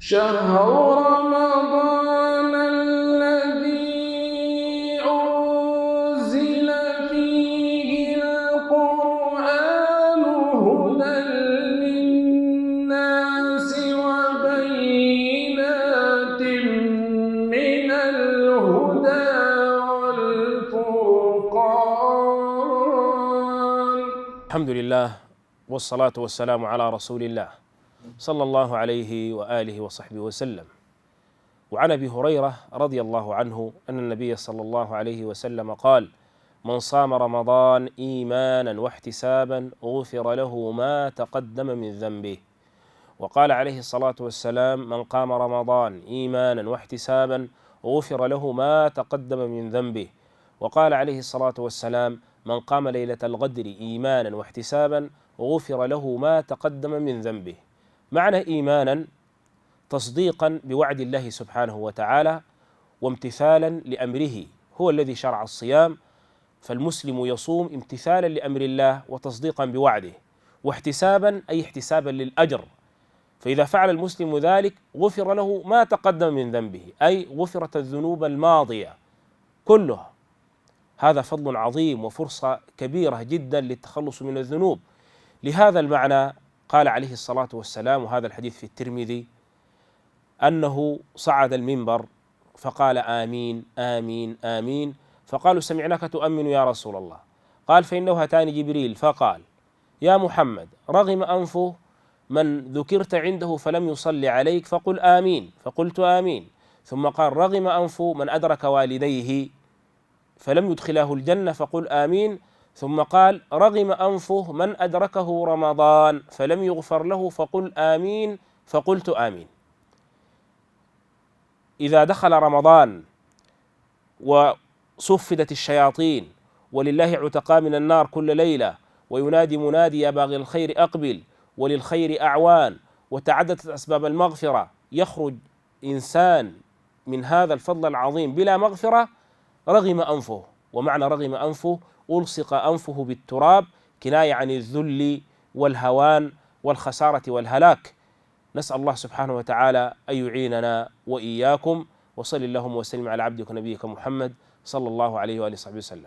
شهر رمضان الذي أنزل فيه القرآن هدى للناس وبينات من الهدى والفرقان. الحمد لله والصلاة والسلام على رسول الله صلى الله عليه وآله وصحبه وسلم. وعن أبي هريرة رضي الله عنه أن النبي صلى الله عليه وسلم قال: من صام رمضان إيمانا واحتسابا غفر له ما تقدم من ذنبه. وقال عليه الصلاة والسلام: من قام رمضان إيمانا واحتسابا غفر له ما تقدم من ذنبه. وقال عليه الصلاة والسلام: من قام ليلة القدر إيمانا واحتسابا غفر له ما تقدم من ذنبه. معنى إيمانا تصديقا بوعد الله سبحانه وتعالى وامتثالا لأمره، هو الذي شرع الصيام، فالمسلم يصوم امتثالا لأمر الله وتصديقا بوعده، واحتسابا أي احتسابا للأجر، فإذا فعل المسلم ذلك غفر له ما تقدم من ذنبه، أي غفرت الذنوب الماضية كلها. هذا فضل عظيم وفرصة كبيرة جدا للتخلص من الذنوب. لهذا المعنى قال عليه الصلاة والسلام، وهذا الحديث في الترمذي، أنه صعد المنبر فقال: آمين آمين آمين. فقالوا: سمعناك تؤمن يا رسول الله. قال: فإنه أتاني جبريل فقال: يا محمد، رغم أنفه من ذكرت عنده فلم يصلي عليك فقل آمين. فقلت آمين. ثم قال: رغم أنف من أدرك والديه فلم يدخله الجنة فقل آمين. ثم قال: رغم أنفه من أدركه رمضان فلم يغفر له فقل آمين. فقلت آمين. إذا دخل رمضان وصفدت الشياطين ولله عتقاء من النار كل ليلة، وينادي منادي: يا باغي الخير أقبل، وللخير أعوان، وتعددت أسباب المغفرة، يخرج إنسان من هذا الفضل العظيم بلا مغفرة رغم أنفه. ومعنى رغم أنفه ألصق أنفه بالتراب، كناية عن الذل والهوان والخسارة والهلاك. نسأل الله سبحانه وتعالى أن يعيننا وإياكم، وصل اللهم وسلم على عبدك ونبيك محمد صلى الله عليه وآله وصحبه وسلم.